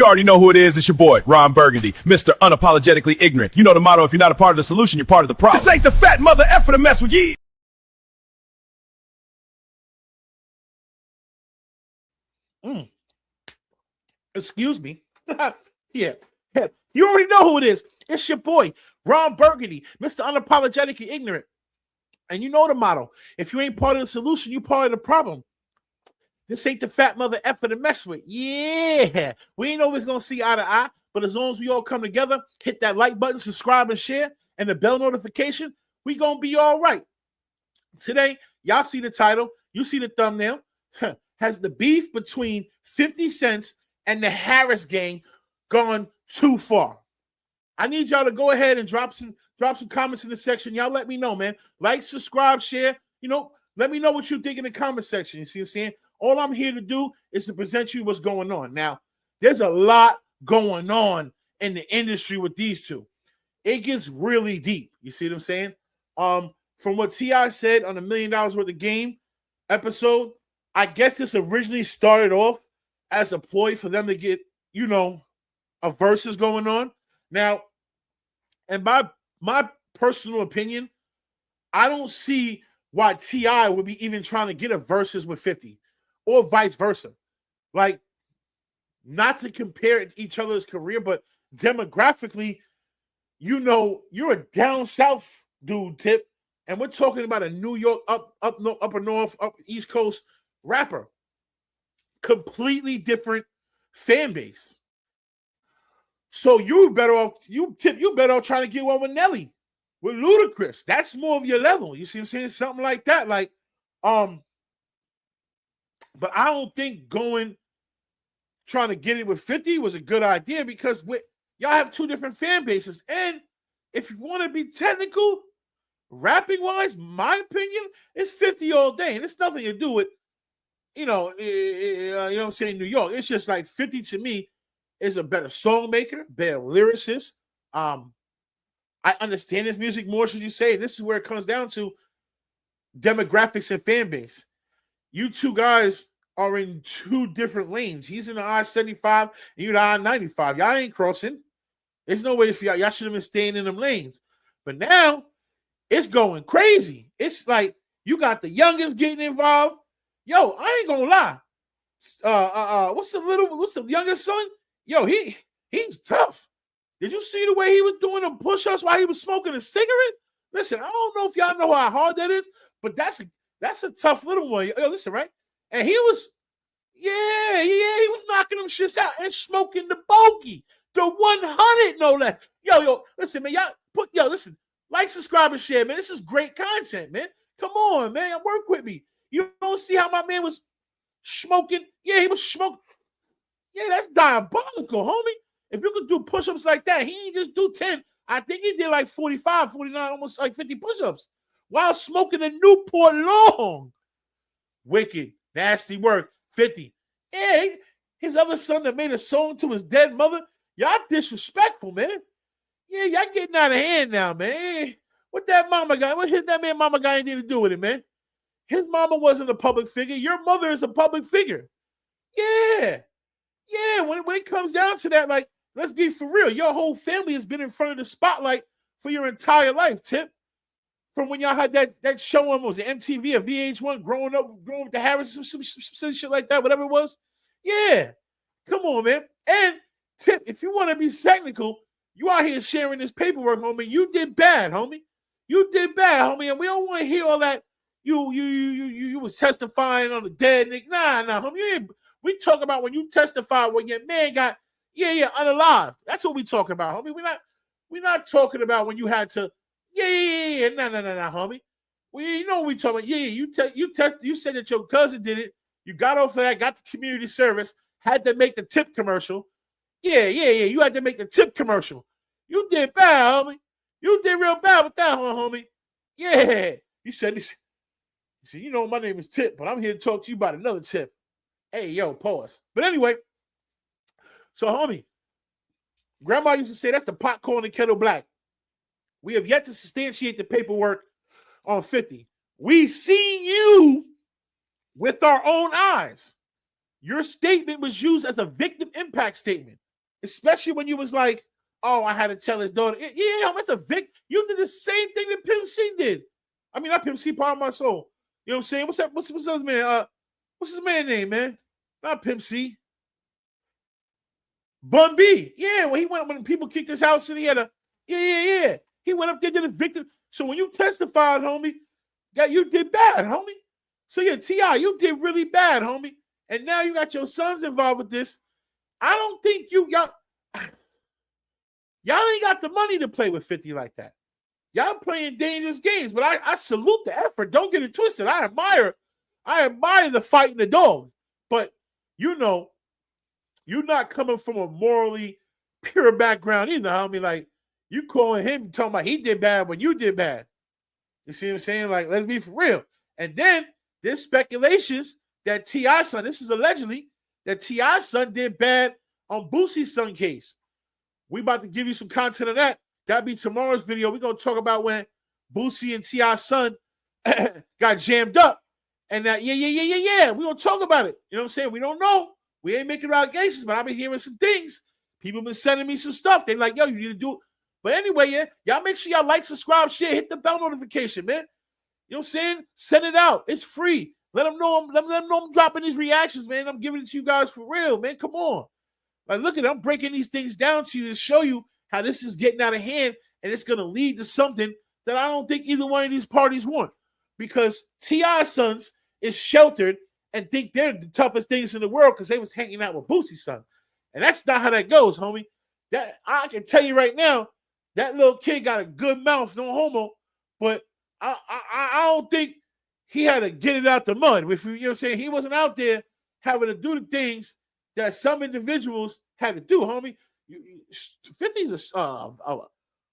already know who it is. It's your boy, Ron Burgundy, Mr. Unapologetically Ignorant. You know the motto, if you're not a part of the solution, you're part of the problem. This ain't the fat mother effer to mess with ye. Excuse me. Yeah. You already know who it is. It's your boy, Ron Burgundy, Mr. Unapologetically Ignorant. And you know the motto. If you ain't part of the solution, you part of the problem. This ain't the fat mother effer to mess with. Yeah. We ain't always going to see eye to eye, but as long as we all come together, hit that like button, subscribe and share, and the bell notification, we going to be all right. Today, y'all see the title. You see the thumbnail. Has the beef between 50 Cent and the Harris gang gone too far? I need y'all to go ahead and drop some comments in the section. Y'all let me know, man. Like, subscribe, share. Let me know what you think in the comment section. You see what I'm saying? All I'm here to do is to present you what's going on. Now, there's a lot going on in the industry with these two. It gets really deep. You see what I'm saying? From what T.I. said on the $1 Million Worth of Game episode, I guess this originally started off as a ploy for them to get, a versus going on. Now, in my personal opinion, I don't see why T.I. would be even trying to get a versus with 50 or vice versa. Like, not to compare each other's career, but demographically, you're a down south dude, Tip, and we're talking about a New York upper north, up East Coast rapper. Completely different fan base. So you better off trying to get one with Nelly, with Ludacris. That's more of your level. You see what I'm saying? Something like that. But I don't think trying to get it with 50 was a good idea, because y'all have two different fan bases. And if you want to be technical, rapping wise, my opinion, it's 50 all day. And it's nothing to do with, you know what I'm saying, New York. It's just like 50 to me is a better song maker, better lyricist. I understand his music more, should you say. This is where it comes down to demographics and fan base. You two guys are in two different lanes. He's in the I-75 and you're the I-95. Y'all ain't crossing. There's no way for y'all. Y'all should have been staying in them lanes. But now it's going crazy. It's like you got the youngest getting involved. Yo, I ain't gonna lie. What's the youngest son? Yo, he's tough. Did you see the way he was doing the push-ups while he was smoking a cigarette? Listen, I don't know if y'all know how hard that is, but that's a tough little one. Yo, listen, right? And he was knocking them shits out and smoking the bogey. The 100, no less. Yo, listen, man, listen, like, subscribe, and share, man. This is great content, man. Come on, man, work with me. You don't see how my man was smoking? Yeah, he was smoking. Yeah, that's diabolical, homie. If you could do push-ups like that, he ain't just do 10. I think he did like 45, 49, almost like 50 push-ups while smoking a Newport Long. Wicked, nasty work. 50. Yeah, his other son that made a song to his dead mother. Y'all disrespectful, man. Yeah, y'all getting out of hand now, man. What that man mama guy ain't need to do with it, man? His mama wasn't a public figure. Your mother is a public figure. Yeah. Yeah, when it comes down to that, like, let's be for real. Your whole family has been in front of the spotlight for your entire life, Tip. From when y'all had that show on, was it MTV or VH1, growing with the Harris, some shit like that, whatever it was. Yeah. Come on, man. And Tip, if you want to be technical, you out here sharing this paperwork, homie. You did bad, homie. You did bad, homie. And we don't want to hear all that. You was testifying on the dead nigga. Nah, homie. We talk about when you testify when your man got unalived. That's what we talking about, homie. We're not talking about when you had to nah, homie. You know what we talking about. You said that your cousin did it. You got off of that, got the community service, had to make the tip commercial. Yeah. You had to make the tip commercial. You did bad, homie. You did real bad with that one, homie. Yeah. You said this. You said, my name is Tip, but I'm here to talk to you about another tip. Hey, yo, pause. But anyway, so, homie, grandma used to say that's the pot calling the kettle black. We have yet to substantiate the paperwork on 50. We seen you with our own eyes. Your statement was used as a victim impact statement. Especially when you was like, oh, I had to tell his daughter. Yeah, that's a Vic. You did the same thing that Pimp C did. I mean, not Pimp C, Part of My Soul. You know what I'm saying? What's that? What's his man? What's his man name, man? Not Pimp C. Bun B. Yeah, when people kicked his house and he had a yeah. He went up there to the victim. So when you testified, homie, that you did bad, homie. So yeah, T.I., you did really bad, homie. And now you got your sons involved with this. I don't think y'all ain't got the money to play with 50 like that. Y'all playing dangerous games, but I salute the effort. Don't get it twisted. I admire the fight and the dog. But you know, you're not coming from a morally pure background either, homie. Like, you calling him talking about he did bad when you did bad. You see what I'm saying? Like, let's be for real. And then there's speculations that T.I.'s son, this is allegedly, that T.I.'s son did bad on Boosie's son case. We about to give you some content of that. That'll be tomorrow's video. We're going to talk about when Boosie and T.I.'s son got jammed up. And that, yeah. We're going to talk about it. You know what I'm saying? We don't know. We ain't making allegations, but I've been hearing some things. People been sending me some stuff. They like, yo, you need to do it. But anyway, yeah, y'all make sure y'all like, subscribe, share, hit the bell notification, man. You know what I'm saying? Send it out. It's free. Let them know I'm dropping these reactions, man. I'm giving it to you guys for real, man. Come on. Like, look at it. I'm breaking these things down to you to show you how this is getting out of hand, and it's going to lead to something that I don't think either one of these parties want. Because T.I.'s sons is sheltered and think they're the toughest things in the world because they was hanging out with Boosie's son. And that's not how that goes, homie. That I can tell you right now, that little kid got a good mouth, no homo, but I don't think he had to get it out the mud. If you know what I'm saying, he wasn't out there having to do the things that some individuals had to do, homie. 50's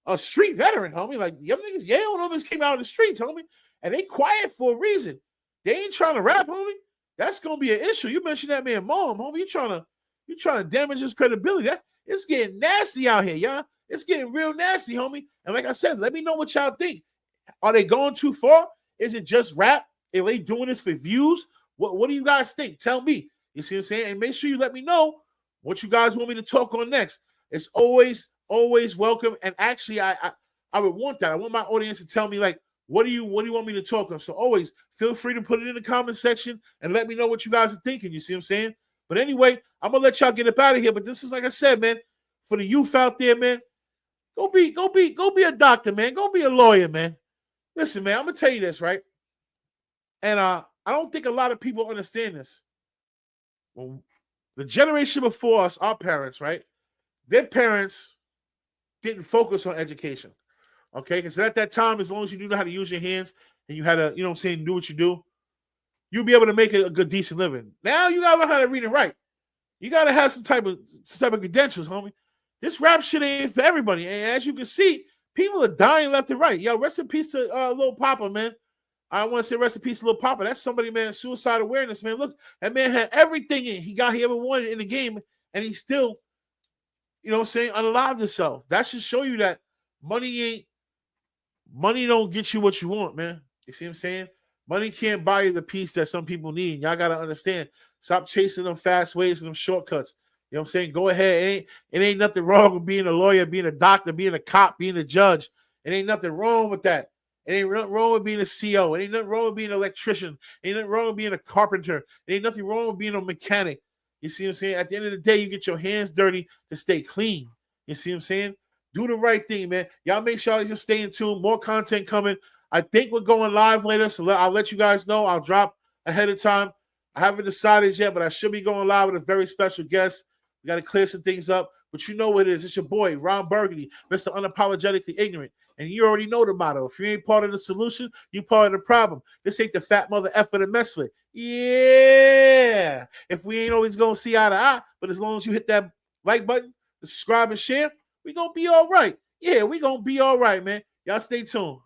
a street veteran, homie. Like, the other niggas, Yale and others came out of the streets, homie, and they quiet for a reason. They ain't trying to rap, homie. That's gonna be an issue. You mentioned that man, mom, homie. You trying to damage his credibility. It's getting nasty out here, y'all. It's getting real nasty, homie. And like I said, let me know what y'all think. Are they going too far? Is it just rap? Are they doing this for views? What do you guys think? Tell me. You see what I'm saying? And make sure you let me know what you guys want me to talk on next. It's always welcome. And actually, I would want that. I want my audience to tell me, like, what do you want me to talk on? So always feel free to put it in the comment section and let me know what you guys are thinking. You see what I'm saying? But anyway, I'm gonna let y'all get up out of here. But this is, like I said, man, for the youth out there, man, go be a doctor, man. Go be a lawyer, man. Listen, man, I'm gonna tell you this, right? And I don't think a lot of people understand this. Well, the generation before us, our parents, right? Their parents didn't focus on education. Okay, because at that time, as long as you knew how to use your hands and you had to, you know what I'm saying, do what you do, you'll be able to make a good, decent living. Now you gotta learn how to read and write. You gotta have some type of credentials, homie. This rap shit ain't for everybody. And as you can see, people are dying left and right. Yo, rest in peace to Lil Papa, man. I want to say rest in peace to Lil Papa. That's somebody, man, suicide awareness, man. Look, that man had everything he ever wanted in the game, and he still, you know what I'm saying, unalived himself. That should show you that money don't get you what you want, man. You see what I'm saying? Money can't buy you the peace that some people need. Y'all got to understand. Stop chasing them fast ways and them shortcuts. You know what I'm saying? Go ahead. It ain't nothing wrong with being a lawyer, being a doctor, being a cop, being a judge. It ain't nothing wrong with that. It ain't nothing wrong with being a CO. It ain't nothing wrong with being an electrician. It ain't nothing wrong with being a carpenter. It ain't nothing wrong with being a mechanic. You see what I'm saying? At the end of the day, you get your hands dirty to stay clean. You see what I'm saying? Do the right thing, man. Y'all make sure you stay in tune. More content coming. I think we're going live later, so I'll let you guys know. I'll drop ahead of time. I haven't decided yet, but I should be going live with a very special guest. We got to clear some things up, but you know what it is. It's your boy, Ron Burgundy, Mr. Unapologetically Ignorant. And you already know the motto. If you ain't part of the solution, you part of the problem. This ain't the fat mother effer to mess with. Yeah. If we ain't always going to see eye to eye, but as long as you hit that like button, the subscribe and share, we going to be all right. Yeah, we going to be all right, man. Y'all stay tuned.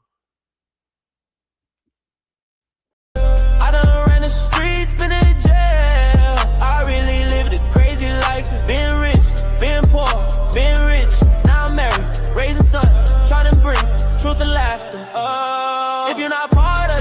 I done ran the streets, been in jail. I really lived a crazy life. Being rich, being poor, being rich. Now I'm married, raising son, trying to bring truth and laughter. If you're not part of